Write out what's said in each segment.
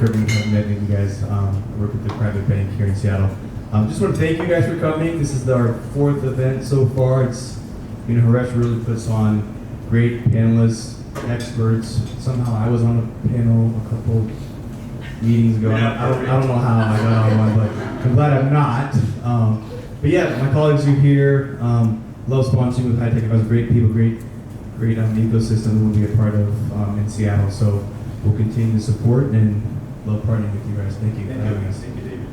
Kirby. I've met you guys. I work with the private bank here in Seattle. Just want to thank you guys for coming. This is our 4th event so far. It's, Haresh really puts on great panelists, experts. Somehow I was on a panel a couple meetings ago. I don't know how I got on one, but I'm glad I'm not. But yeah, my colleagues are here. Love sponsoring with Hitech Advisors. Great people, great ecosystem we'll be a part of in Seattle. So we'll continue to support and love partnering with you guys. Thank you for having us. Thank you, David.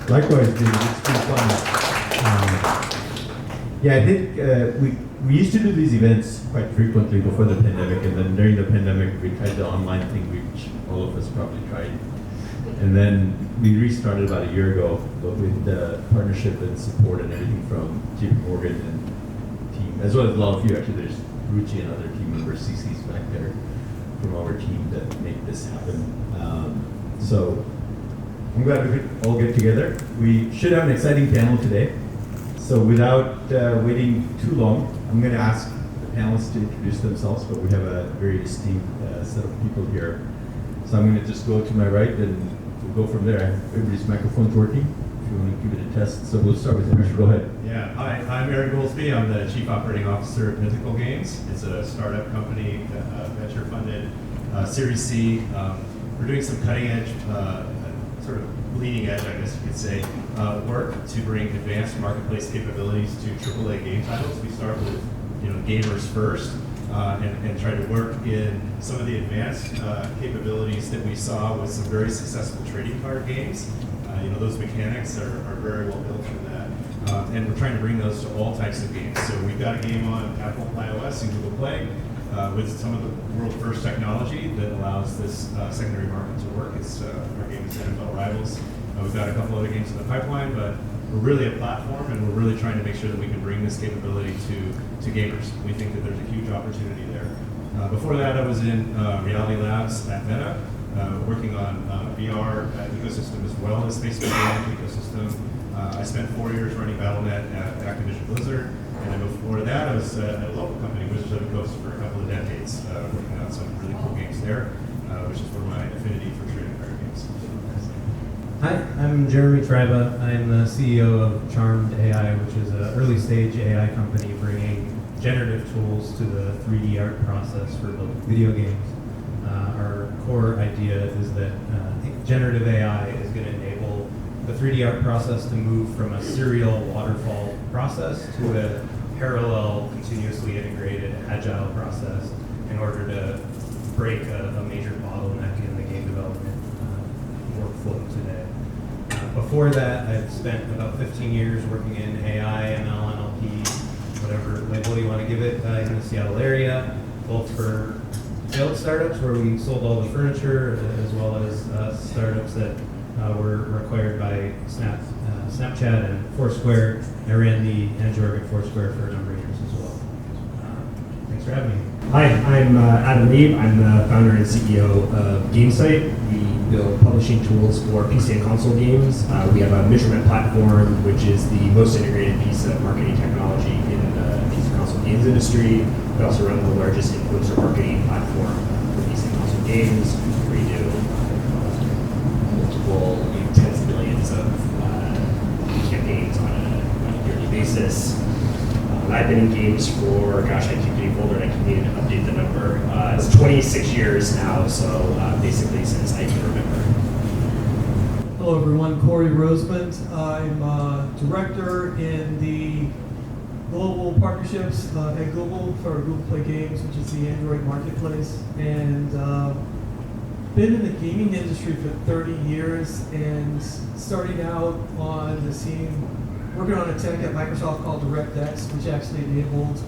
Likewise, David. It's been fun. Yeah, I think we used to do these events quite frequently before the pandemic, and then during the pandemic we tried the online thing, which all of us probably tried. And then we restarted about a year ago, but with the partnership and support and everything from JP Morgan and team, as well as a lot of you. Actually, there's Ruchi and other team members, CC's back there from our team that make this happen. So I'm glad we could all get together. We should have an exciting panel today. So without waiting too long, I'm going to ask the panelists to introduce themselves, but we have a very esteemed set of people here. So I'm going to just go to my right and we'll go from there. Everybody's microphone's working, if you want to give it a test. So we'll start with Haresh. Go ahead. Yeah, hi, I'm Arron Goolsbey. I'm the Chief Operating Officer at Mythical Games. It's a startup company, venture funded, Series C. We're doing some cutting edge, sort of bleeding edge, I guess you could say, work to bring advanced marketplace capabilities to AAA game titles. We start with gamers first, and try to work in some of the advanced capabilities that we saw with some very successful trading card games. Those mechanics are very well built for that. And we're trying to bring those to all types of games. So we've got a game on Apple iOS and Google Play with some of the world first technology that allows this secondary market to work. It's our game is NFL Rivals. We've got a couple other games in the pipeline, but we're really a platform, and we're really trying to make sure that we can bring this capability to gamers. We think that there's a huge opportunity there. Before that, I was in Reality Labs at Meta, working on VR ecosystem as well as space gaming ecosystem. I spent 4 years running Battle.net at Activision Blizzard, and then before that, I was at a local company, Wizards of the Coast, for a couple of decades, working on some really cool games there, which is where my affinity for trading card games. Hi, I'm Jeremy Tryba. I'm the CEO of Charmed AI, which is an early stage AI company bringing generative tools to the 3D art process for building video games. Our core idea is that generative AI is going to enable the 3D art process to move from a serial waterfall process to a parallel, continuously integrated, agile process in order to break a major bottleneck in the game development workflow today. Before that, I've spent about 15 years working in AI, ML, NLP, whatever label you want to give it, in the Seattle area, both for failed startups where we sold all the furniture, as well as startups that were acquired by Snapchat and Foursquare. I ran the Android at Foursquare for a number of years as well. Thanks for having me. Hi, I'm Adam Lieb. I'm the founder and CEO of Gamesight. We build publishing tools for PC and console games. We have a measurement platform, which is the most integrated piece of marketing technology in the PC and console games industry. We also run the largest influencer marketing platform for PC and console games. We do multiple tens of millions of campaigns on a yearly basis. I've been in games for, gosh, I keep getting older and I keep needing to update the number. It's 26 years now, so basically since I can remember. Hello everyone, Corey Rosemond. I'm director in the global partnerships at Google for Google Play Games, which is the Android marketplace, and been in the gaming industry for 30 years and starting out on the scene working on a tech at Microsoft called DirectX, which actually enabled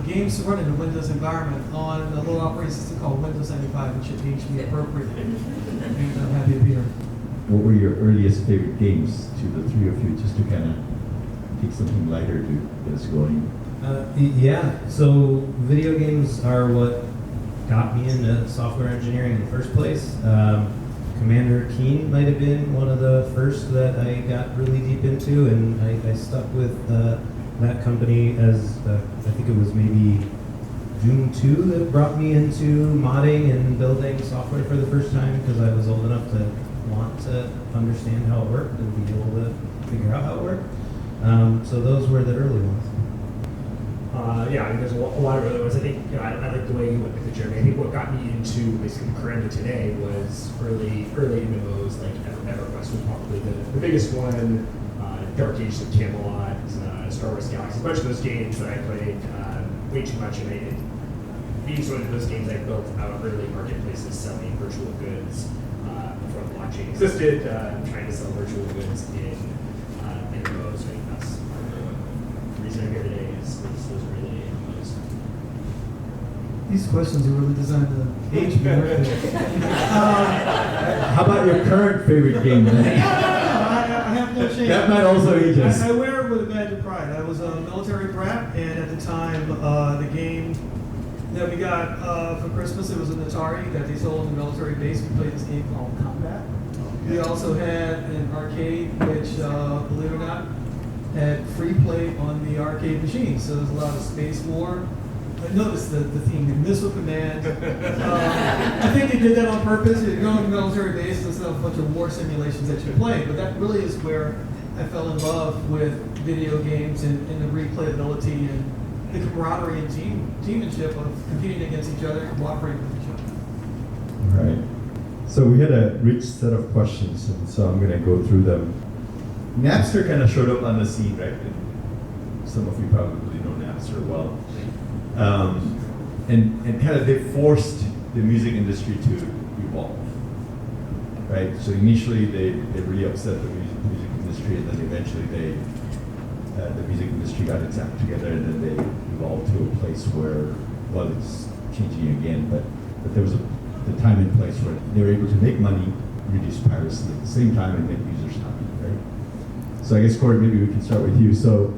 games to run in a Windows environment on a little operating system called Windows 95, which should age me appropriately. And I'm happy to be here. What were your earliest favorite games to the three of you, just to kind of take something lighter to get us going? Yeah, so video games are what got me into software engineering in the first place. Commander Keen might have been one of the first that I got really deep into, and I stuck with that company as I think it was maybe Doom 2 that brought me into modding and building software for the first time because I was old enough to want to understand how it worked and be able to figure out how it worked. So those were the early ones. Yeah, I mean, there's a lot of other ones. I think I like the way you went with the journey. I think what got me into basically the career today was early MMOs like EverQuest was probably the biggest one. Dark Ages of Camelot, Star Wars Galaxy, a bunch of those games that I played way too much, and being sort of those games I built out early marketplaces selling virtual goods before the blockchain existed, trying to sell virtual goods in MMOs. I think that's the reason I'm here today is those early MMOs. These questions are really designed to age me. How about your current favorite game then? I have no shame. That might also age us. I wear it with a badge of pride. I was a military brat, and at the time, the game that we got for Christmas, it was an Atari that they sold in the military base. We played this game called Combat. We also had an arcade, which, believe it or not, had free play on the arcade machine. So there's a lot of Space War. I noticed the theme, the Missile Command. I think they did that on purpose. You're going to military base, there's a bunch of war simulations that you play. But that really is where I fell in love with video games and the replayability and the camaraderie and teammanship of competing against each other and cooperating with each other. All right. So we had a rich set of questions, and so I'm going to go through them. Napster kind of showed up on the scene, right? And some of you probably know Napster well. And kind of they forced the music industry to evolve, right? So initially they really upset the music industry, and then eventually the music industry got its act together, and then they evolved to a place where, well, it's changing again, but there was the time and place where they were able to make money, reduce piracy at the same time, and make users happy, right? So I guess, Corey, maybe we can start with you. So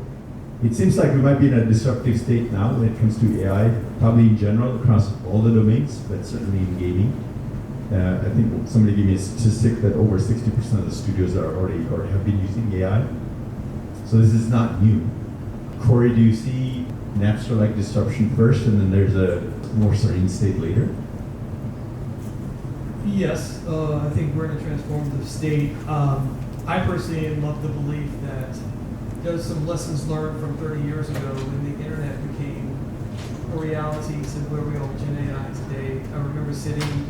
it seems like we might be in a disruptive state now when it comes to AI, probably in general across all the domains, but certainly in gaming. I think somebody gave me a statistic that over 60% of the studios are already or have been using AI. So this is not new. Corey, do you see Napster-like disruption first, and then there's a more serene state later? Yes, I think we're in a transformative state. I personally am of the belief that there's some lessons learned from 30 years ago when the internet became a reality to where we are with Gen AI today. I remember sitting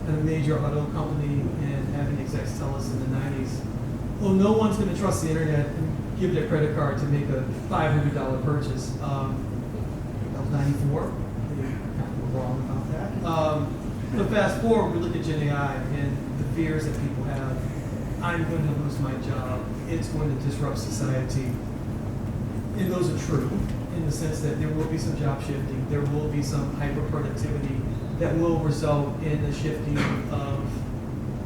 at a major auto company and having execs tell us in the 90s, oh, no one's going to trust the internet and give their credit card to make a $500 purchase. That was 94. They were wrong about that. But fast forward, we look at Gen AI and the fears that people have. I'm going to lose my job. It's going to disrupt society. And those are true in the sense that there will be some job shifting. There will be some hyper-productivity that will result in the shifting of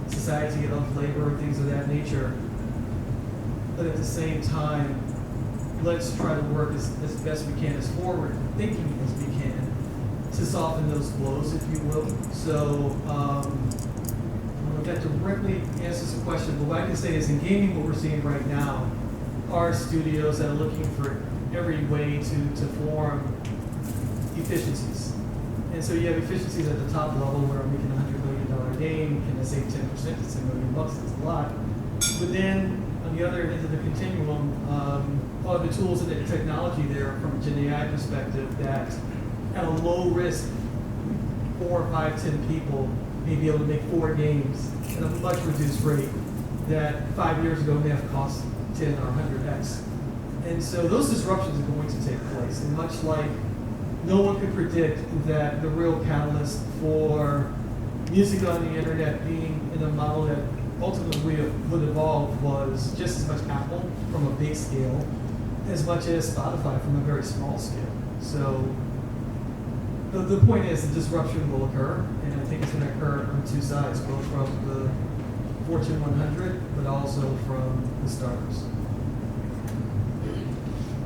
society, of labor, things of that nature. But at the same time, let's try to work as best we can, as forward thinking as we can, to soften those blows, if you will. So, I don't know if that directly answers the question, but what I can say is in gaming, what we're seeing right now are studios that are looking for every way to form efficiencies. And so you have efficiencies at the top level where I'm making a $100 million game. Can I save 10%? It's $10 million. That's a lot. But then on the other end of the continuum, all the tools and the technology there from a Gen AI perspective that at a low risk, 4, 5, 10 people may be able to make 4 games at a much reduced rate that 5 years ago may have cost 10 or 100x. And so those disruptions are going to take place. And much like no one could predict that the real catalyst for music on the internet being in a model that ultimately would evolve was just as much Apple from a big scale as much as Spotify from a very small scale. So the point is the disruption will occur, and I think it's going to occur on two sides, both from the Fortune 100, but also from the startups.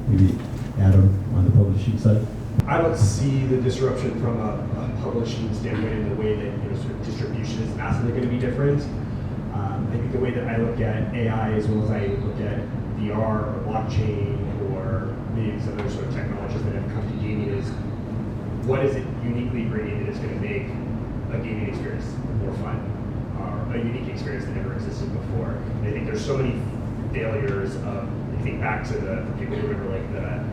Maybe Adam on the publishing side? I don't see the disruption from a publishing standpoint in the way that sort of distribution is massively going to be different. I think the way that I look at AI as well as I look at VR or blockchain or maybe some other sort of technologies that have come to gaming is what is it uniquely bringing that is going to make a gaming experience more fun, or a unique experience that never existed before. And I think there's so many failures of, I think back to the, for people who remember like the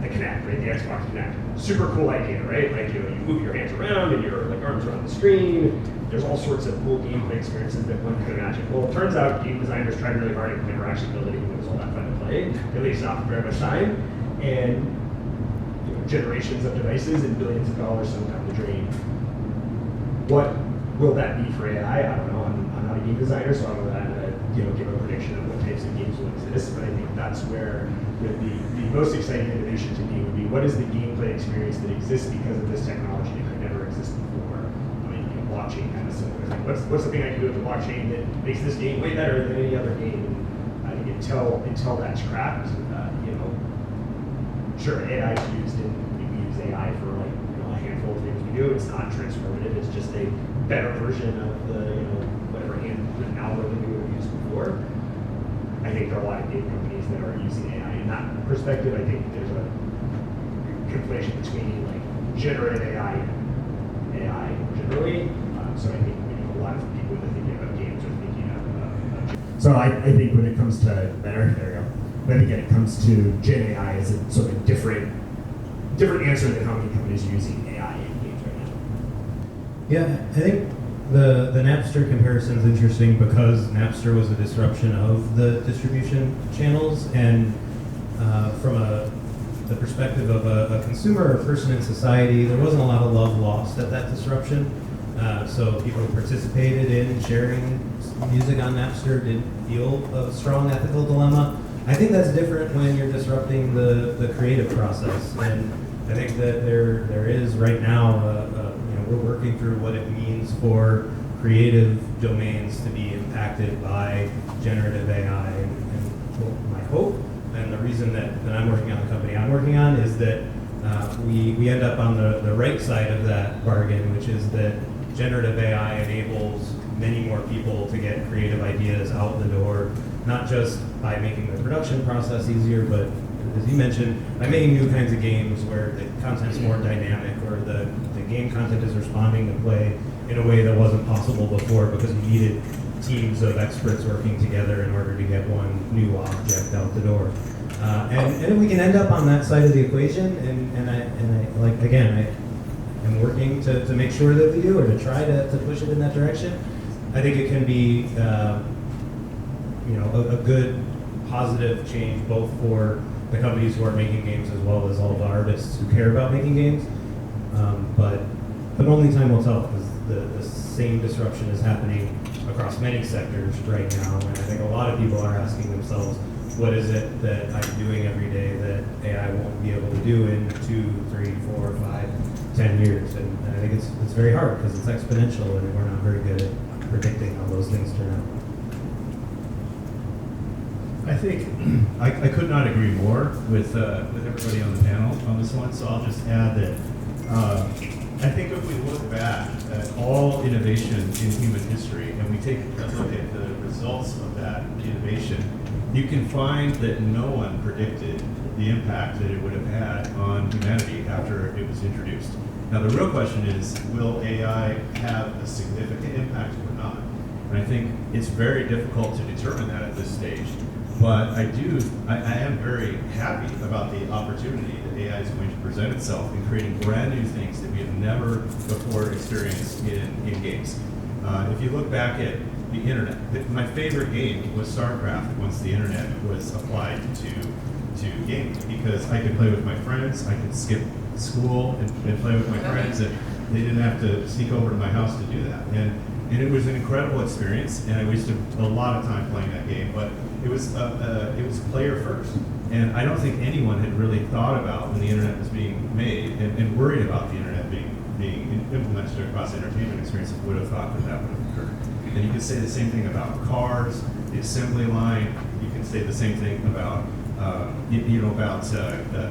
Kinect, right? The Xbox Kinect. Super cool idea, right? Like, you know, you move your hands around and your like arms around the screen. There's all sorts of cool gameplay experiences that one could imagine. Well, it turns out game designers tried really hard and never actually built anything that was all that fun to play, at least not for very much time. And you know, generations of devices and billions of dollars sunk down the drain. What will that be for AI? I don't know. I'm not a game designer, so I don't know that give a prediction of what types of games will exist. But I think that's where the most exciting innovation to me would be, what is the gameplay experience that exists because of this technology that could never exist before? I mean, you know, blockchain kind of similar. Like, what's the thing I can do with the blockchain that makes this game way better than any other game? And I think until that's cracked, you know, sure, AI is used and we use AI for like, you know, a handful of things we do. It's not transformative. It's just a better version of the, you know, whatever handwritten algorithm we would have used before. I think there are a lot of game companies that are using AI. In that perspective, I think there's a conflation between like generative AI and AI generally. So I think, you know, a lot of people that are thinking about games are thinking of. So I think when it comes to there we go. But I think when it comes to Gen AI, is a sort of different answer than how many companies are using AI in games right now. Yeah, I think the Napster comparison is interesting because Napster was a disruption of the distribution channels, and from the perspective of a consumer or person in society, there wasn't a lot of love lost at that disruption. So people who participated in sharing music on Napster didn't feel a strong ethical dilemma. I think that's different when you're disrupting the creative process, and I think that there is right now, you know, we're working through what it means for creative domains to be impacted by generative AI, and my hope, and the reason that I'm working on the company I'm working on, is that we end up on the right side of that bargain, which is that generative AI enables many more people to get creative ideas out the door, not just by making the production process easier, but as you mentioned, by making new kinds of games where the content's more dynamic, or the game content is responding to play in a way that wasn't possible before because you needed teams of experts working together in order to get one new object out the door. And we can end up on that side of the equation, and I like, again, I am working to make sure that we do, or to try to push it in that direction. I think it can be you know, a good positive change both for the companies who are making games as well as all the artists who care about making games. But only time will tell, because the same disruption is happening across many sectors right now, and I think a lot of people are asking themselves, what is it that I'm doing every day that AI won't be able to do in 2, 3, 4, 5, 10 years? And I think it's very hard because it's exponential, and we're not very good at predicting how those things turn out. I think I could not agree more with everybody on the panel on this one. So I'll just add that I think if we look back at all innovation in human history and we take a look at the results of that innovation, you can find that no one predicted the impact that it would have had on humanity after it was introduced. Now the real question is, will AI have a significant impact or not? And I think it's very difficult to determine that at this stage. But I am very happy about the opportunity that AI is going to present itself in creating brand new things that we have never before experienced in games. If you look back at the internet, my favorite game was StarCraft once the internet was applied to gaming, because I could play with my friends, I could skip school and play with my friends, and they didn't have to sneak over to my house to do that. And it was an incredible experience, and I wasted a lot of time playing that game, but it was player first. And I don't think anyone had really thought about when the internet was being made and worried about the internet being implemented across entertainment experiences, would have thought that would have occurred. And you can say the same thing about cars, the assembly line. You can say the same thing about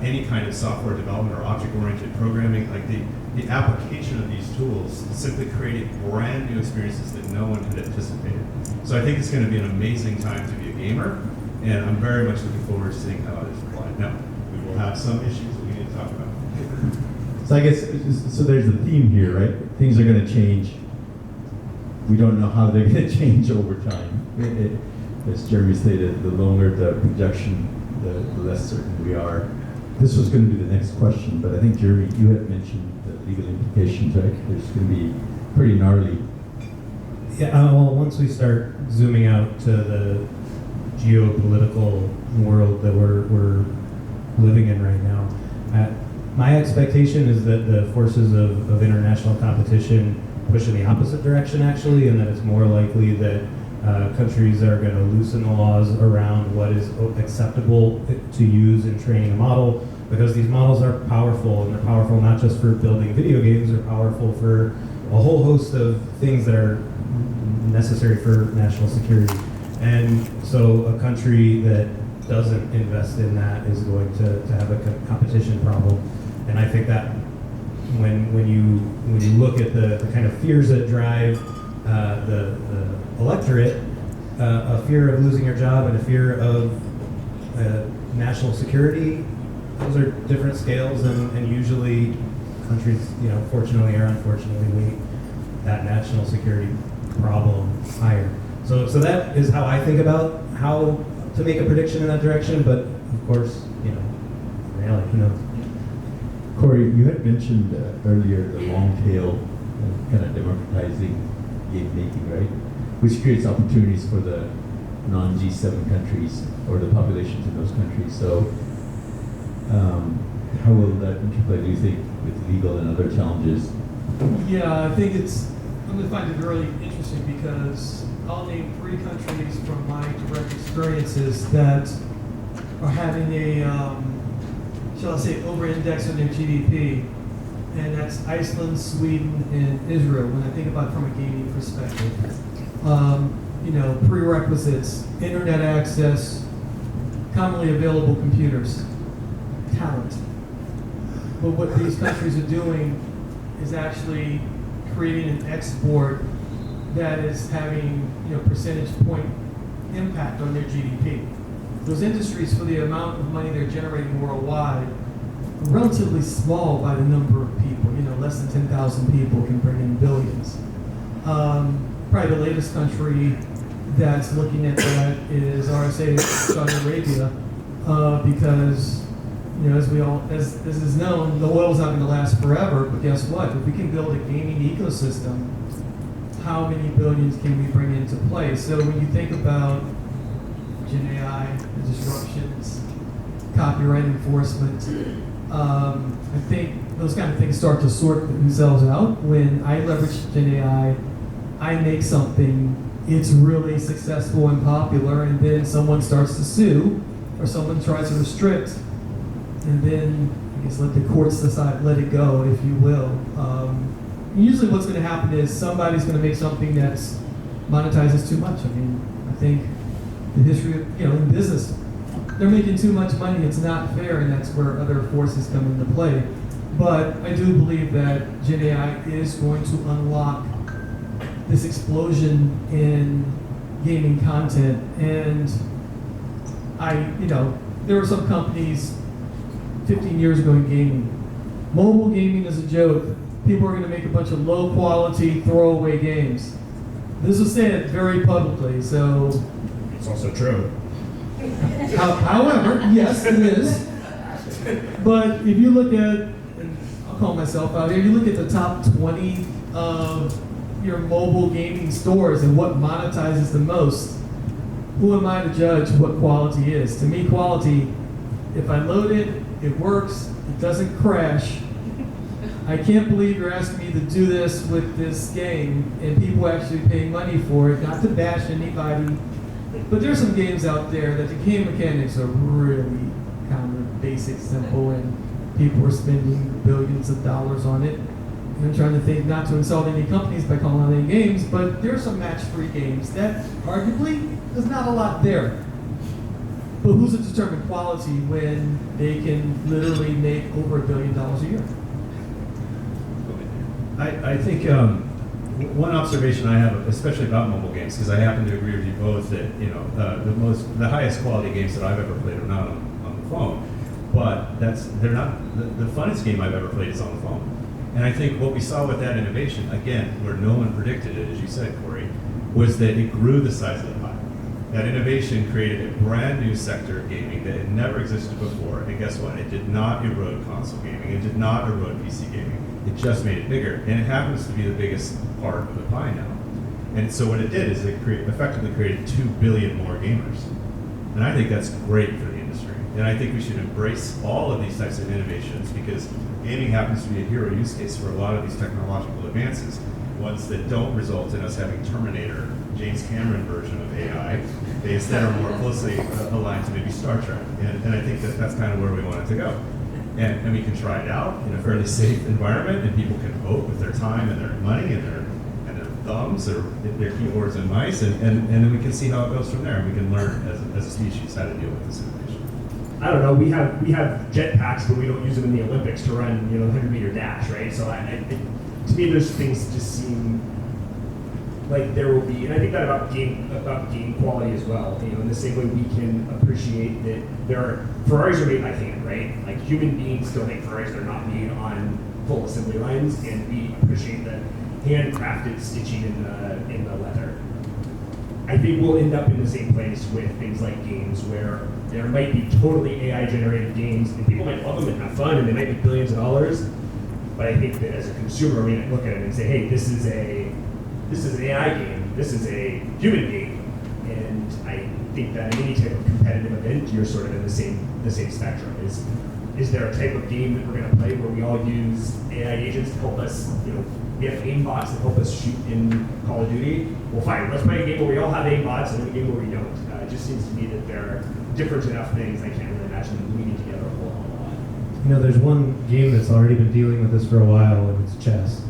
any kind of software development or object-oriented programming. Like the application of these tools simply created brand new experiences that no one had anticipated. So I think it's going to be an amazing time to be a gamer, and I'm very much looking forward to seeing how it is applied. Now, we will have some issues that we need to talk about. So I guess, so there's a theme here, right? Things are going to change. We don't know how they're going to change over time. As Jeremy stated, the longer the projection, the less certain we are. This was going to be the next question, but I think, Jeremy, you had mentioned the legal implications, right? There's going to be pretty gnarly. Yeah, well, once we start zooming out to the geopolitical world that we're living in right now, my expectation is that the forces of international competition push in the opposite direction, actually, and that it's more likely that countries are going to loosen the laws around what is acceptable to use in training a model, because these models are powerful, and they're powerful not just for building video games, they're powerful for a whole host of things that are necessary for national security. And so a country that doesn't invest in that is going to have a competition problem. And I think that when you look at the kind of fears that drive the electorate, a fear of losing your job and a fear of national security, those are different scales, and usually countries, fortunately or unfortunately, weight that national security problem higher. So that is how I think about how to make a prediction in that direction, but of course, really, who knows? Corey, you had mentioned earlier the long tail kind of democratizing game making, right? Which creates opportunities for the non-G7 countries or the populations in those countries. So how will that interplay, do you think, with legal and other challenges? Yeah, I think I'm going to find it really interesting because I'll name 3 countries from my direct experiences that are having a, shall I say, over-index on their GDP, and that's Iceland, Sweden, and Israel, when I think about it from a gaming perspective. Prerequisites, internet access, commonly available computers, talent. But what these countries are doing is actually creating an export that is having, percentage point impact on their GDP. Those industries, for the amount of money they're generating worldwide, are relatively small by the number of people. Less than 10,000 people can bring in billions. Probably the latest country that's looking at that is RSA, Saudi Arabia, because as is known, the oil's not going to last forever. But guess what? If we can build a gaming ecosystem, how many billions can we bring into play? So when you think about Gen AI, the disruptions, copyright enforcement, I think those kind of things start to sort themselves out. When I leverage Gen AI, I make something, it's really successful and popular, and then someone starts to sue, or someone tries to restrict, and then I guess let the courts decide, let it go, if you will. Usually what's going to happen is somebody's going to make something that's monetizes too much. I think the history of, in business, they're making too much money, it's not fair, and that's where other forces come into play. But I do believe that Gen AI is going to unlock this explosion in gaming content. And there were some companies 15 years ago in gaming. Mobile gaming is a joke. People are going to make a bunch of low quality throwaway games. This was said very publicly, so. It's also true. However, yes, it is. But if you look at, and I'll call myself out here, you look at the top 20 of your mobile gaming stores and what monetizes the most, who am I to judge what quality is? To me, quality, if I load it, it works, it doesn't crash. I can't believe you're asking me to do this with this game and people actually pay money for it, not to bash anybody. But there's some games out there that the game mechanics are really kind of basic, simple, and people are spending billions of dollars on it. And I'm trying to think not to insult any companies by calling out any games, but there are some match-free games that arguably there's not a lot there. But who's to determine quality when they can literally make over $1 billion a year? I think one observation I have, especially about mobile games, because I happen to agree with you both that the highest quality games that I've ever played are not on the phone, but they're not the funnest game I've ever played is on the phone. And I think what we saw with that innovation, again, where no one predicted it, as you said, Corey, was that it grew the size of the pie. That innovation created a brand new sector of gaming that had never existed before, and guess what? It did not erode console gaming. It did not erode PC gaming. It just made it bigger, and it happens to be the biggest part of the pie now. And so what it did is it effectively created 2 billion more gamers. And I think that's great for the industry. And I think we should embrace all of these types of innovations because gaming happens to be a hero use case for a lot of these technological advances, ones that don't result in us having Terminator, James Cameron version of AI. They instead are more closely aligned to maybe Star Trek. And I think that that's kind of where we want it to go. And we can try it out in a fairly safe environment, and people can vote with their time and their money and their thumbs or their keyboards and mice, and then we can see how it goes from there. And we can learn as a species how to deal with this innovation. I don't know. We have jetpacks, but we don't use them in the Olympics to run 100-meter dash, right? So to me, those things just seem like there will be, and I think that about game quality as well. In the same way we can appreciate that there are Ferraris are made by hand, right? Like human beings don't make Ferraris; they're not made on full assembly lines, and we appreciate the handcrafted stitching in the leather. I think we'll end up in the same place with things like games where there might be totally AI-generated games, and people might love them and have fun, and they might be billions of dollars. But I think that as a consumer, we might look at it and say, "Hey, this is an AI game. This is a human game." And I think that in any type of competitive event, you're sort of in the same spectrum. Is there a type of game that we're going to play where we all use AI agents to help us? We have aim bots that help us shoot in Call of Duty. Well, fine. Let's play a game where we all have aim bots and then a game where we don't. It just seems to me that there are different enough things. I can't really imagine them leaning together a whole lot. There's one game that's already been dealing with this for a while, and it's chess.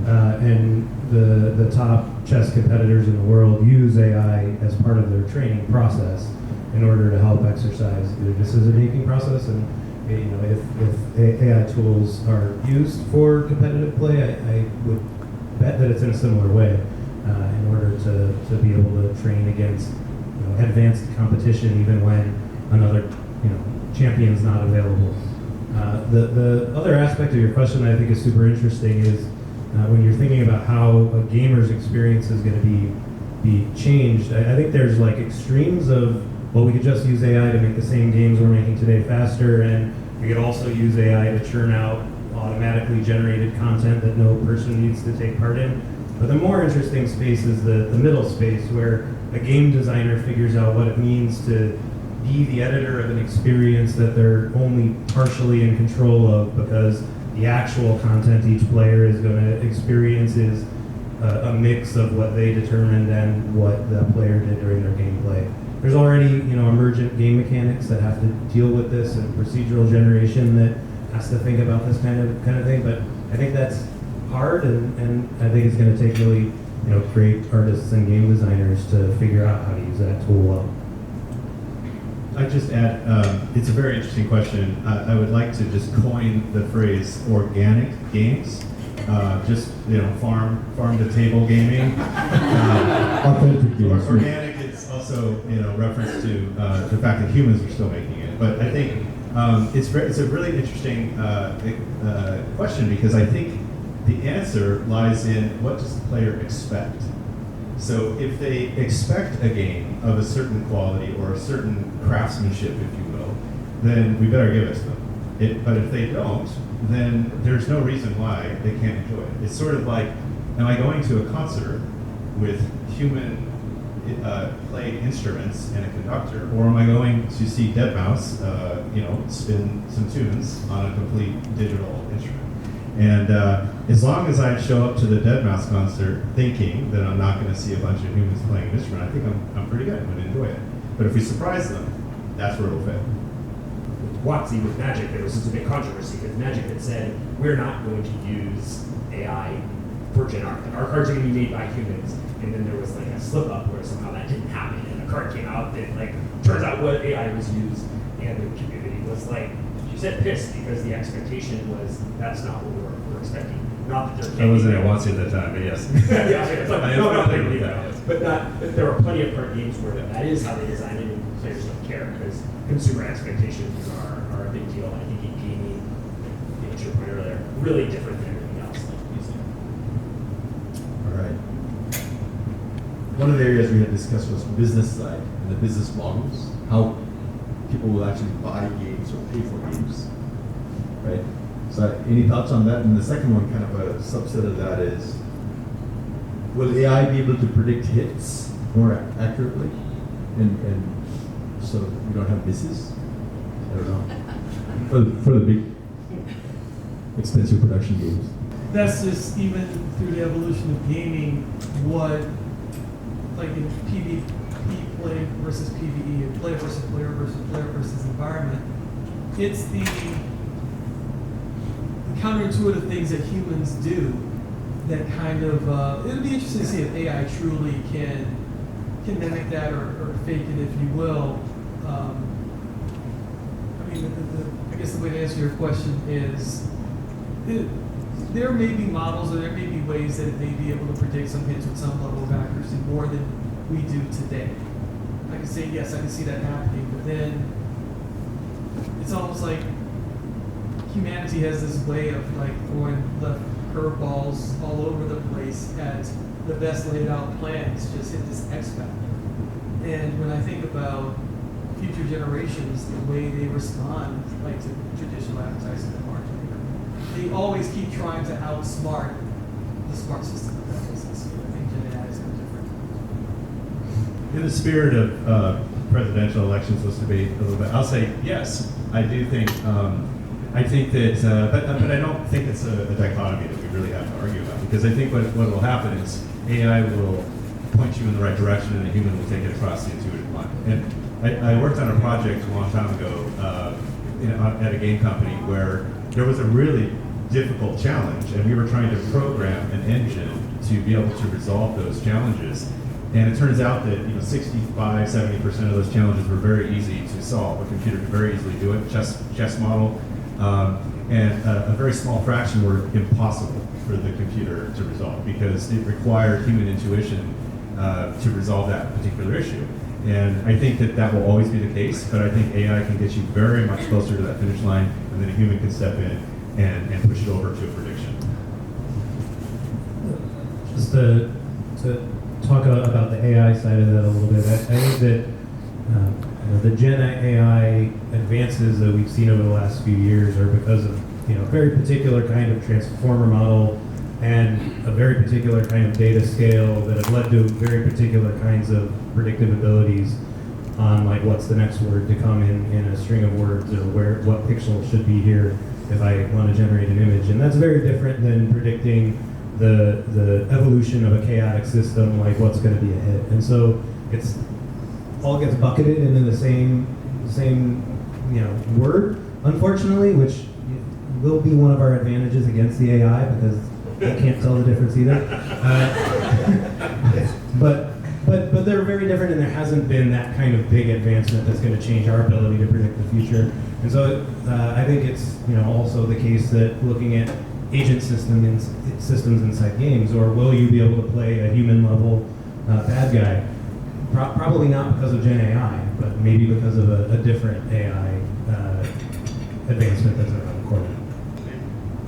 And the top chess competitors in the world use AI as part of their training process in order to help exercise their decision-making process. And if AI tools are used for competitive play, I would bet that it's in a similar way in order to be able to train against advanced competition even when another champion's not available. The other aspect of your question that I think is super interesting is when you're thinking about how a gamer's experience is going to be changed. I think there's like extremes of, well, we could just use AI to make the same games we're making today faster, and we could also use AI to churn out automatically generated content that no person needs to take part in. But the more interesting space is the middle space where a game designer figures out what it means to be the editor of an experience that they're only partially in control of because the actual content each player is going to experience is a mix of what they determined and what the player did during their gameplay. There's already emergent game mechanics that have to deal with this and procedural generation that has to think about this kind of thing. But I think that's hard, and I think it's going to take really great artists and game designers to figure out how to use that tool well. I'd just add, it's a very interesting question. I would like to just coin the phrase organic games, farm to table gaming. Authentic games. Organic is also reference to the fact that humans are still making it. But I think it's a really interesting question because I think the answer lies in what does the player expect. So if they expect a game of a certain quality or a certain craftsmanship, if you will, then we better give it to them. But if they don't, then there's no reason why they can't enjoy it. It's sort of like, am I going to a concert with human played instruments and a conductor, or am I going to see deadmau5, spin some tunes on a complete digital instrument? And as long as I show up to the deadmau5 concert thinking that I'm not going to see a bunch of humans playing an instrument, I think I'm pretty good. I'm going to enjoy it. But if we surprise them, that's where it'll fail. WotC with Magic, there was a big controversy because Magic had said, we're not going to use AI for Gen art. Our cards are going to be made by humans. And then there was like a slip up where somehow that didn't happen. And a card came out that turns out what AI was used. And the community was like, she said pissed because the expectation was that's not what we're expecting. Not that there I wasn't at WotC at that time, but yes. Yeah, it's like, but there are plenty of card games where that is how they design it and players don't care because consumer expectations are a big deal. I think in to your point earlier, really different than everything else. All right. One of the areas we had discussed was the business side and the business models, how people will actually buy games or pay for games, right? So any thoughts on that? And the second one, kind of a subset of that is, will AI be able to predict hits more accurately? And so we don't have misses? I don't know. For the big, expensive production games. That's just even through the evolution of gaming, what, like in PvP play versus PvE, and player versus player versus environment, it's the counterintuitive things that humans do that kind of, it'll be interesting to see if AI truly can mimic that or fake it, if you will. I mean, I guess the way to answer your question is, there may be models or there may be ways that it may be able to predict some hits with some level of accuracy more than we do today. I can say, yes, I can see that happening, but then it's almost like humanity has this way of like throwing left curveballs all over the place at the best laid out plans, just hit this X factor. And when I think about future generations, the way they respond like to traditional advertising and marketing, they always keep trying to outsmart the smart system of that business. I think Gen AI is no different. In the spirit of presidential elections, let's debate a little bit. I'll say yes. I do think. I think that, but I don't think it's a dichotomy that we really have to argue about, because I think what will happen is AI will point you in the right direction, and a human will take it across the intuitive line. And I worked on a project a long time ago at a game company where there was a really difficult challenge, and we were trying to program an engine to be able to resolve those challenges. And it turns out that 65–70% of those challenges were very easy to solve. A computer could very easily do it, chess model, and a very small fraction were impossible for the computer to resolve because it required human intuition to resolve that particular issue. And I think that will always be the case, but I think AI can get you very much closer to that finish line, and then a human can step in and push it over to a prediction. Just to talk about the AI side of that a little bit, I think that the Gen AI advances that we've seen over the last few years are because of a very particular kind of transformer model and a very particular kind of data scale that have led to very particular kinds of predictive abilities on like what's the next word to come in a string of words, or what pixel should be here if I want to generate an image. And that's very different than predicting the evolution of a chaotic system, like what's going to be a hit. And so it's all gets bucketed into the same word, unfortunately, which will be one of our advantages against the AI because I can't tell the difference either. But they're very different, and there hasn't been that kind of big advancement that's going to change our ability to predict the future. And so I think it's also the case that looking at agent systems inside games, or will you be able to play a human level bad guy? Probably not because of Gen AI, but maybe because of a different AI advancement that's around the corner.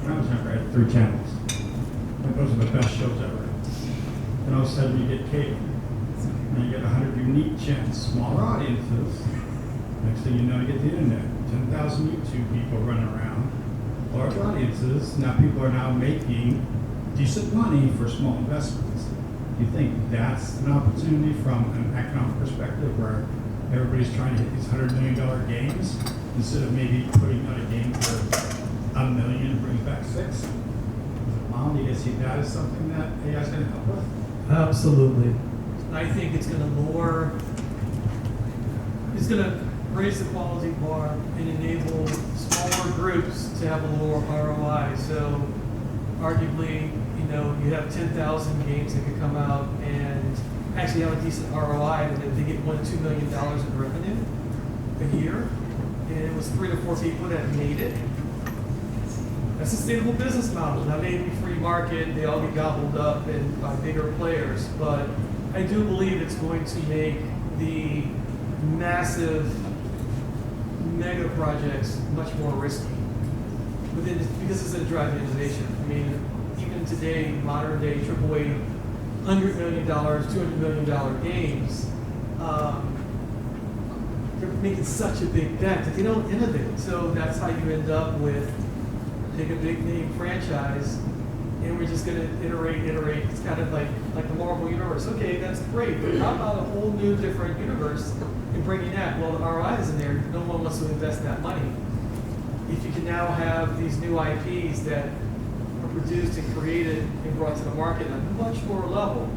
When I was younger, I had 3 channels. And those are the best shows ever. And all of a sudden you get cable. And you get 100 unique channels, smaller audiences. Next thing you know, you get the internet. 10,000 YouTube people running around. Large audiences. Now people are now making decent money for small investments. Do you think that's an opportunity from an economic perspective where everybody's trying to hit these $100 million games instead of maybe putting out a game for $1 million and brings back 6? Mom, do you guys see that as something that AI is going to help with? Absolutely. I think it's going to raise the quality bar and enable smaller groups to have a lower ROI. So arguably, you have 10,000 games that could come out and actually have a decent ROI, and if they get $1 to $2 million in revenue a year, and it was 3 to 4 people that made it. That's a sustainable business model. Now maybe free market, they all get gobbled up and by bigger players, but I do believe it's going to make the massive mega projects much more risky. because it's going to drive innovation. I mean, even today, modern day AAA, $100 million, $200 million games, they're making such a big bet that they don't innovate. So that's how you end up with, take a big name franchise, and we're just going to iterate. It's kind of like the Marvel universe. Okay, that's great, but how about a whole new different universe and bringing that? Well, the ROI is in there. No one wants to invest that money. If you can now have these new IPs that are produced and created and brought to the market at a much more level,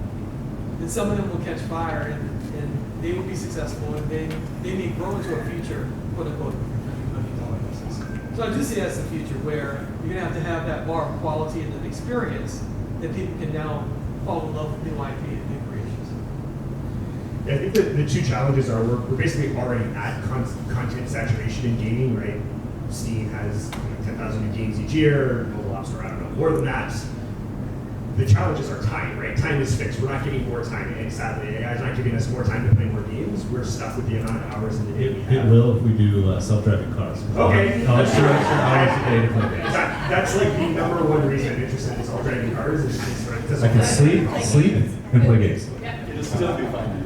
then some of them will catch fire and they will be successful, and then they may grow into a future, quote unquote, $100 million business. So I do see that's the future where you're going to have that bar of quality and the experience that people can now fall in love with new IP and new creations. Yeah, I think that the two challenges are we're basically already at content saturation in gaming, right? Steam has 10,000 new games each year, mobile apps are, I don't know, more than that. The challenges are time, right? Time is fixed. We're not getting more time. And sadly, AI is not giving us more time to play more games. We're stuck with the amount of hours in the day we have. It will if we do self-driving cars. Okay. I'll extra hours a day to play games. That's like the number one reason I'm interested in self-driving cars is right? I can sleep, and play games. It'll still be fine.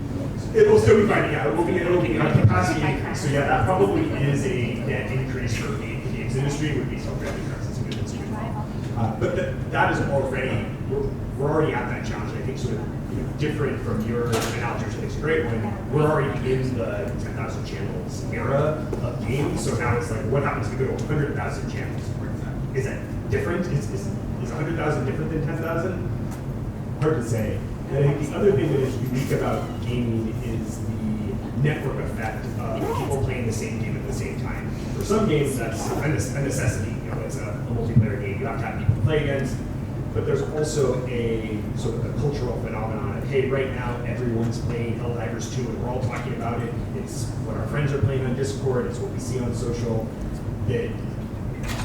It will still be fine, yeah. It'll be a capacity increase. So yeah, that probably is a net increase for the games industry would be self-driving cars. That's a good but that is already, we're already at that challenge. I think sort of different from your analogy, which I think is a great one. We're already in the 10,000 channels era of games. So now it's like, what happens if we go to 100,000 channels? Is that different? Is 100,000 different than 10,000? Hard to say. And I think the other thing that is unique about gaming is the network effect of people playing the same game at the same time. For some games, that's a necessity. You know, it's a multiplayer game. You have to have people to play against. But there's also a sort of a cultural phenomenon of, hey, right now everyone's playing Helldivers 2 and we're all talking about it. It's what our friends are playing on Discord. It's what we see on social. That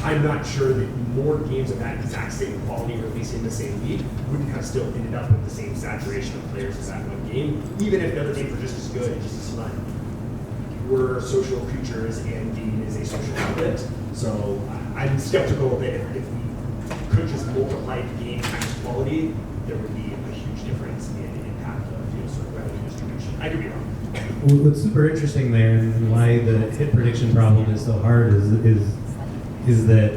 I'm not sure that more games of that exact same quality releasing the same week wouldn't have still ended up with the same saturation of players as that one game, even if the other games were just as good, just as fun. We're social creatures and gaming is a social outlet. So I'm skeptical that if we could just multiply the game times quality, there would be a huge difference in impact of sort of revenue distribution. I could be wrong. Well, what's super interesting there and why the hit prediction problem is so hard is that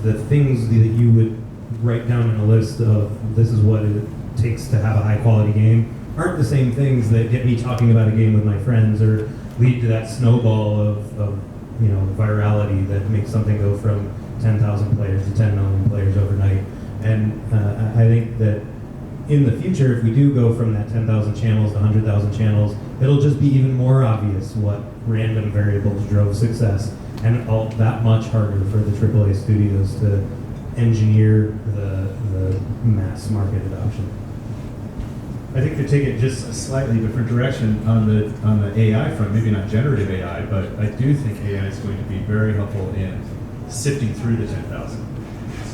the things that you would write down in a list of this is what it takes to have a high quality game aren't the same things that get me talking about a game with my friends or lead to that snowball of virality that makes something go from 10,000 players to 10 million players overnight. And I think that in the future, if we do go from that 10,000 channels to 100,000 channels, it'll just be even more obvious what random variables drove success, and all that much harder for the AAA studios to engineer the mass market adoption. I think to take it just a slightly different direction on the AI front, maybe not generative AI, but I do think AI is going to be very helpful in sifting through the 10,000.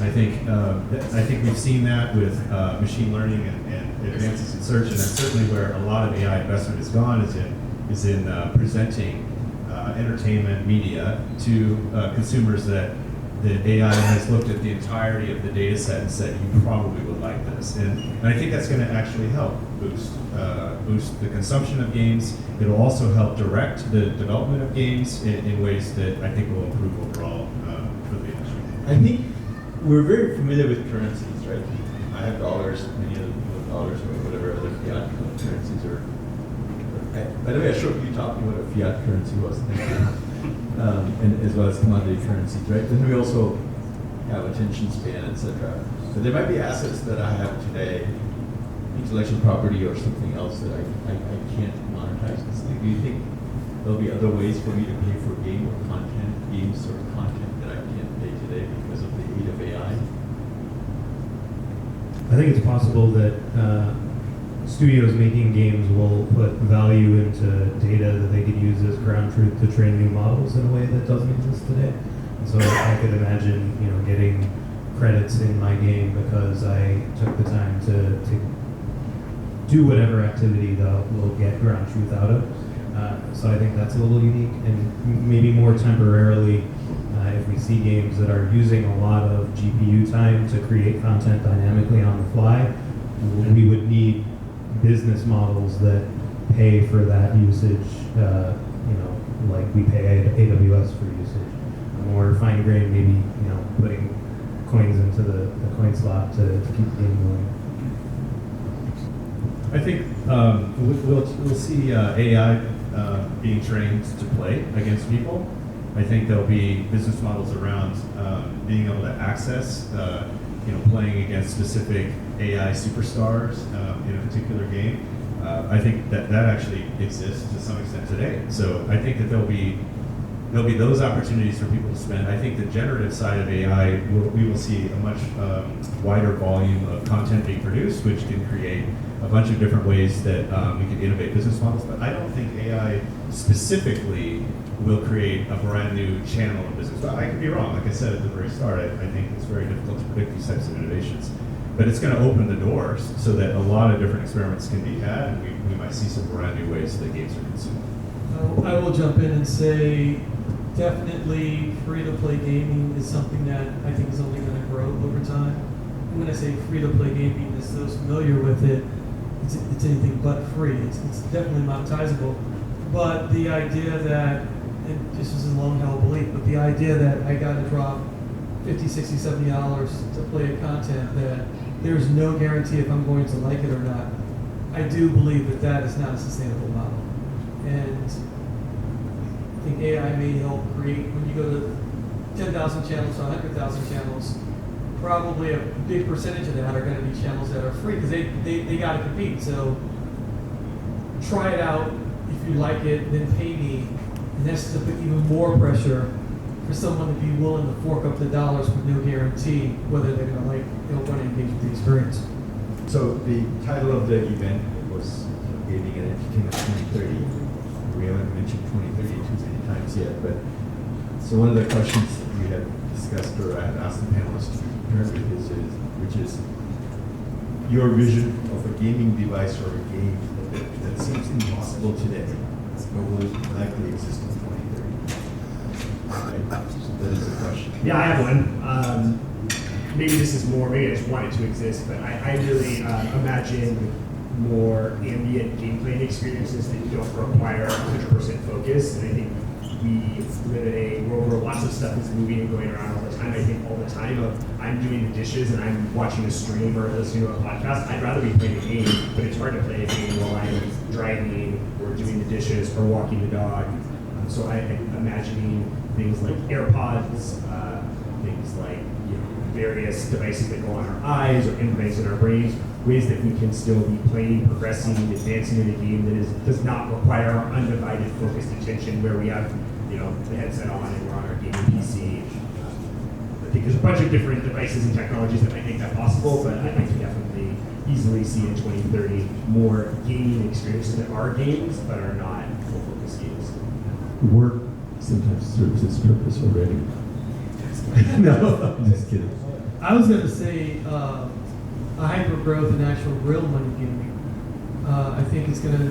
I think we've seen that with machine learning and advances in search, and that's certainly where a lot of AI investment has gone is in presenting entertainment media to consumers that AI has looked at the entirety of the data set and said, you probably would like this. And I think that's going to actually help boost the consumption of games. It'll also help direct the development of games in ways that I think will improve overall for the industry. I think we're very familiar with currencies, right? I have dollars, many of them have dollars or whatever other fiat currencies are. By the way, I showed you talking what a fiat currency was, and as well as commodity currencies, right? Then we also have attention span, etc. But there might be assets that I have today, intellectual property or something else that I can't monetize. Do you think there'll be other ways for me to pay for game or content, games or content that I can't pay today because of the aid of AI? I think it's possible that studios making games will put value into data that they could use as ground truth to train new models in a way that doesn't exist today. And so I could imagine, getting credits in my game because I took the time to do whatever activity that will get ground truth out of. So I think that's a little unique, and maybe more temporarily, if we see games that are using a lot of GPU time to create content dynamically on the fly, we would need business models that pay for that usage, like we pay AWS for usage. A more fine-grained, maybe, putting coins into the coin slot to keep the game going. I think we'll see AI being trained to play against people. I think there'll be business models around being able to access, playing against specific AI superstars in a particular game. I think that actually exists to some extent today. So I think that there'll be those opportunities for people to spend. I think the generative side of AI, we will see a much wider volume of content being produced, which can create a bunch of different ways that we can innovate business models. But I don't think AI specifically will create a brand new channel of business. But I could be wrong. Like I said at the very start, I think it's very difficult to predict these types of innovations. But it's going to open the doors so that a lot of different experiments can be had, and we might see some brand new ways that games are consumed. I will jump in and say, definitely free-to-play gaming is something that I think is only going to grow over time. And when I say free-to-play gaming, as those familiar with it, it's anything but free. It's definitely monetizable. But the idea that, and this is a long-held belief, but the idea that I got to drop $50, $60, $70 to play a content that there's no guarantee if I'm going to like it or not, I do believe that is not a sustainable model. And I think AI may help create, when you go to 10,000 channels to 100,000 channels, probably a big percentage of that are going to be channels that are free because they got to compete. So try it out. If you like it, then pay me. And that's to put even more pressure for someone to be willing to fork up the dollars with no guarantee whether they're going to want to engage with the experience. So the title of the event was Gaming and Entertainment 2030. We haven't mentioned 2030 too many times yet, but so one of the questions we had discussed or I had asked the panelists to prepare with which is your vision of a gaming device or a game that seems impossible today, but will likely exist in 2030. Right? So that is a question. Yeah, I have one. Maybe this is more, maybe I just want it to exist, but I really imagine more ambient gameplay experiences that don't require 100% focus. And I think we live in a world where lots of stuff is moving and going around all the time. I think all the time of I'm doing the dishes and I'm watching a stream or listening to a podcast. I'd rather be playing a game, but it's hard to play a game while I'm driving or doing the dishes or walking the dog. So I'm imagining things like AirPods, things like various devices that go on our eyes or implants in our brains, ways that we can still be playing, progressing, advancing in a game that does not require our undivided focused attention where we have the headset on and we're on our gaming PC. I think there's a bunch of different devices and technologies that might make that possible, but I can definitely easily see in 2030 more gaming experiences that are games but are not full focus games. Work sometimes serves its purpose already. No, I'm just kidding. I was going to say a hyper growth in actual real money gaming. I think it's going to,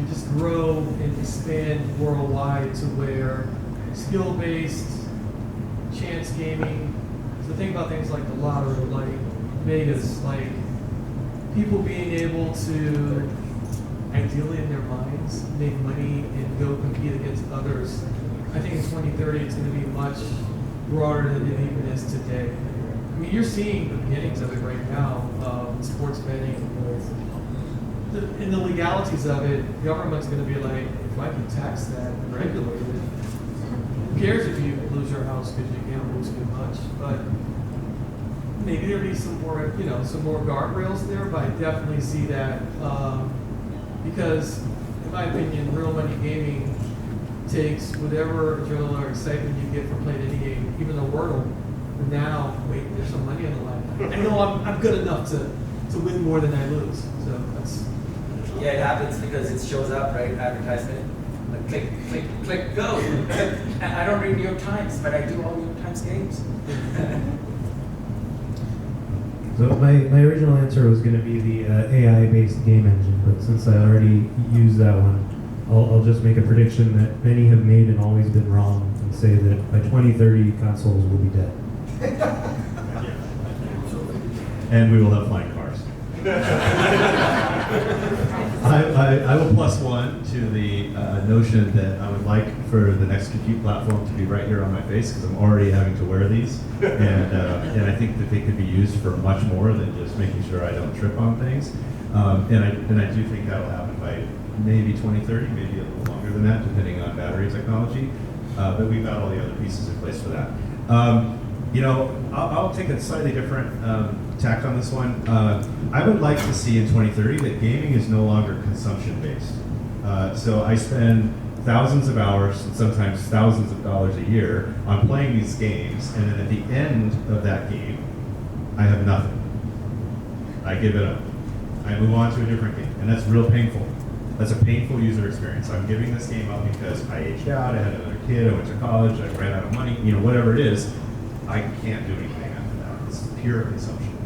just grow and expand worldwide to where skill-based chance gaming. So think about things like the lottery, like Vegas, like people being able to, ideally in their minds, make money and go compete against others. I think in 2030 it's going to be much broader than it even is today. I mean, you're seeing the beginnings of it right now, sports betting, and the legalities of it. The government's going to be like, if I can tax that and regulate it, who cares if you lose your house because you gamble too much? But maybe there'll be some more guardrails there. But I definitely see that because, in my opinion, real money gaming takes whatever adrenaline or excitement you get from playing any game, even a Wordle. But now, wait, there's some money on the line. I know I'm good enough to win more than I lose. So that's. Yeah, it happens because it shows up, right? Advertisement. Like click, click, click, go. I don't read New York Times, but I do all New York Times games. So my original answer was going to be the AI-based game engine, but since I already used that one, I'll just make a prediction that many have made and always been wrong, and say that by 2030 consoles will be dead. And we will have flying cars. I will plus one to the notion that I would like for the next compute platform to be right here on my face, because I'm already having to wear these, and I think that they could be used for much more than just making sure I don't trip on things. And I do think that'll happen by maybe 2030, maybe a little longer than that, depending on battery technology. But we've got all the other pieces in place for that. I'll take a slightly different tact on this one. I would like to see in 2030 that gaming is no longer consumption-based. So I spend thousands of hours and sometimes thousands of dollars a year on playing these games, and then at the end of that game, I have nothing. I give it up. I move on to a different game, and that's real painful. That's a painful user experience. I'm giving this game up because I aged out, I had another kid, I went to college, I ran out of money, whatever it is. I can't do anything after that. It's pure consumption.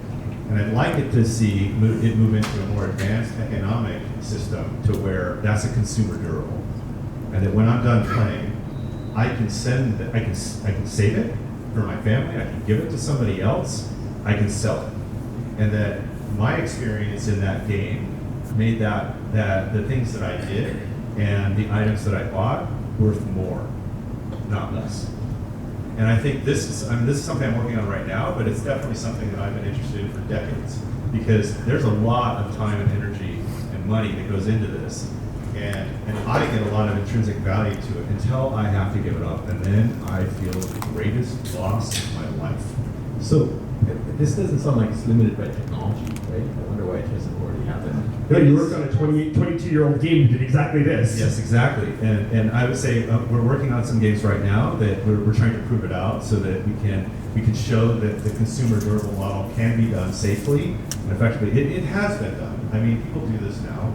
And I'd like it to see it move into a more advanced economic system to where that's a consumer durable. And that when I'm done playing, I can save it for my family, I can give it to somebody else, I can sell it. And that my experience in that game made that the things that I did and the items that I bought worth more, not less. And I think this is something I'm working on right now, but it's definitely something that I've been interested in for decades, because there's a lot of time and energy and money that goes into this. And I get a lot of intrinsic value to it until I have to give it up. And then I feel the greatest loss of my life. So this doesn't sound like it's limited by technology, right? I wonder why it hasn't already happened. No, you worked on a 22-year-old game that did exactly this. Yes, exactly. And I would say we're working on some games right now that we're trying to prove it out so that we can show that the consumer durable model can be done safely and effectively. It has been done. I mean, people do this now.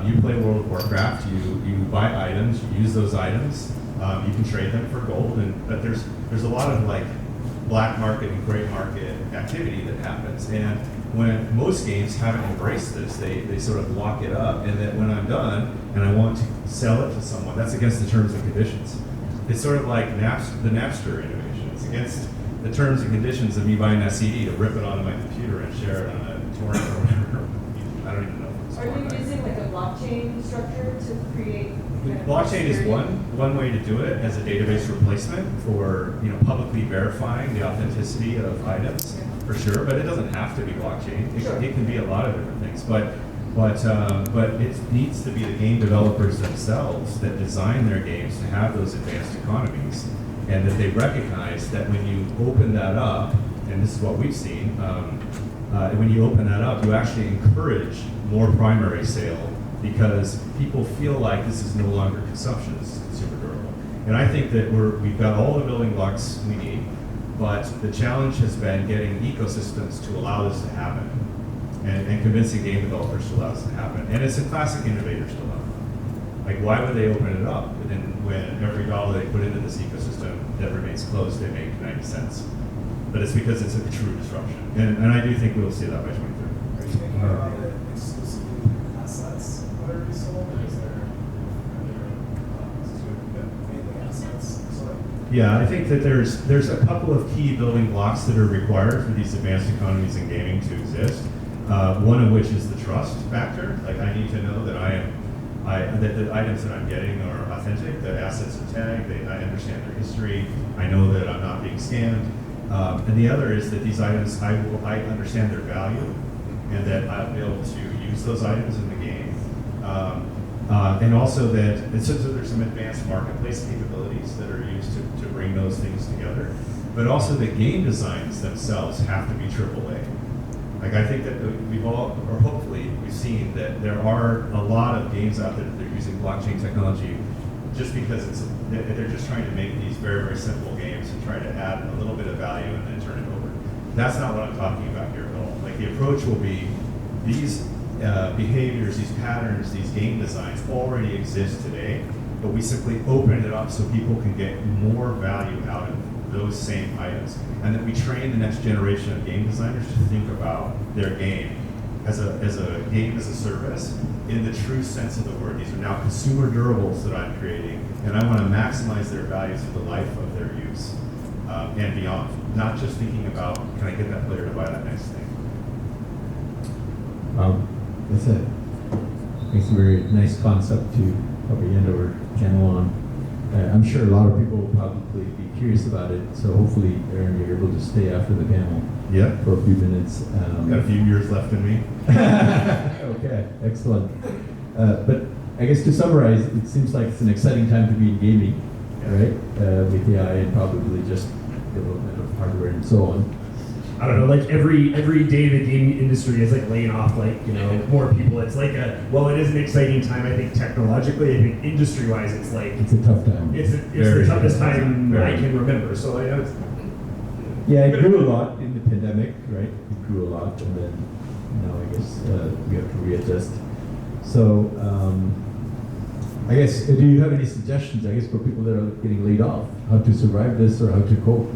You play World of Warcraft, you buy items, you use those items, you can trade them for gold, but there's a lot of like black market and gray market activity that happens. And when most games haven't embraced this, they sort of lock it up, and that when I'm done and I want to sell it to someone, that's against the terms and conditions. It's sort of like the Napster innovation. It's against the terms and conditions of me buying that CD to rip it onto my computer and share it on a torrent or whatever. I don't even know. Are you using like a blockchain structure to create? Blockchain is one way to do it as a database replacement for publicly verifying the authenticity of items, for sure. But it doesn't have to be blockchain. It can be a lot of different things. But it needs to be the game developers themselves that design their games to have those advanced economies, and that they recognize that when you open that up, and this is what we've seen, when you open that up, you actually encourage more primary sale, because people feel like this is no longer consumption, this is consumer durable. And I think that we've got all the building blocks we need, but the challenge has been getting ecosystems to allow this to happen, and convincing game developers to allow this to happen. And it's a classic innovator's dilemma. Like, why would they open it up when every dollar they put into this ecosystem that remains closed, they make 90 cents? But it's because it's a true disruption. And I do think we'll see that by 2030. Are you making a lot of it exclusively assets that are resold, or is there mainly assets? Yeah, I think that there's a couple of key building blocks that are required for these advanced economies in gaming to exist. One of which is the trust factor. Like, I need to know that that the items that I'm getting are authentic, that assets are tagged, I understand their history, I know that I'm not being scammed. And the other is that these items, I understand their value, and that I'll be able to use those items in the game. And also that so there's some advanced marketplace capabilities that are used to bring those things together. But also the game designs themselves have to be AAA. Like, I think that hopefully we've seen that there are a lot of games out there that they're using blockchain technology just because they're just trying to make these very, very simple games and try to add a little bit of value and then turn it over. That's not what I'm talking about here at all. Like, the approach will be these behaviors, these patterns, these game designs already exist today, but we simply open it up so people can get more value out of those same items. And that we train the next generation of game designers to think about their game as a game as a service in the true sense of the word. These are now consumer durables that I'm creating, and I want to maximize their values for the life of their use and beyond. Not just thinking about, can I get that player to buy that next thing? That's a very nice concept to probably end our panel on. I'm sure a lot of people will probably be curious about it, so hopefully, Arron, you're able to stay after the panel Yep. for a few minutes. Got a few years left in me. Okay, excellent. But I guess to summarize, it seems like it's an exciting time to be in gaming, right? With AI and probably just development of hardware and so on. I don't know, like every day the gaming industry is like laying off more people. It's like well, it is an exciting time, I think, technologically. I think industry-wise, it's like It's a tough time. it's the toughest time I can remember. So I know it's Yeah, it grew a lot in the pandemic, right? It grew a lot, and then now I guess we have to readjust. So I guess, do you have any suggestions, I guess, for people that are getting laid off, how to survive this or how to cope?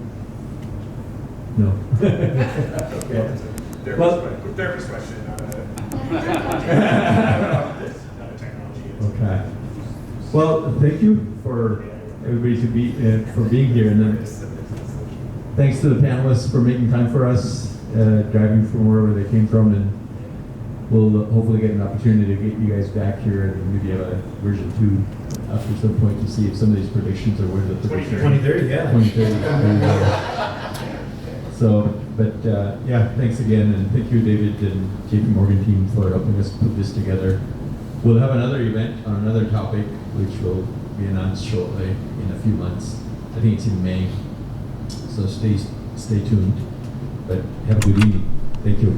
No. Okay. therapist question, not a technology. Okay. Well, thank you for everybody for being here, and then thanks to the panelists for making time for us, driving from wherever they came from, and we'll hopefully get an opportunity to get you guys back here and maybe have a version 2 after some point to see if some of these predictions are where the predictions 2030, yeah. 2030. There you go. So, but yeah, thanks again, and thank you, David and JP Morgan team for helping us put this together. We'll have another event on another topic, which will be announced shortly in a few months. I think it's in May. So stay tuned. But have a good evening. Thank you.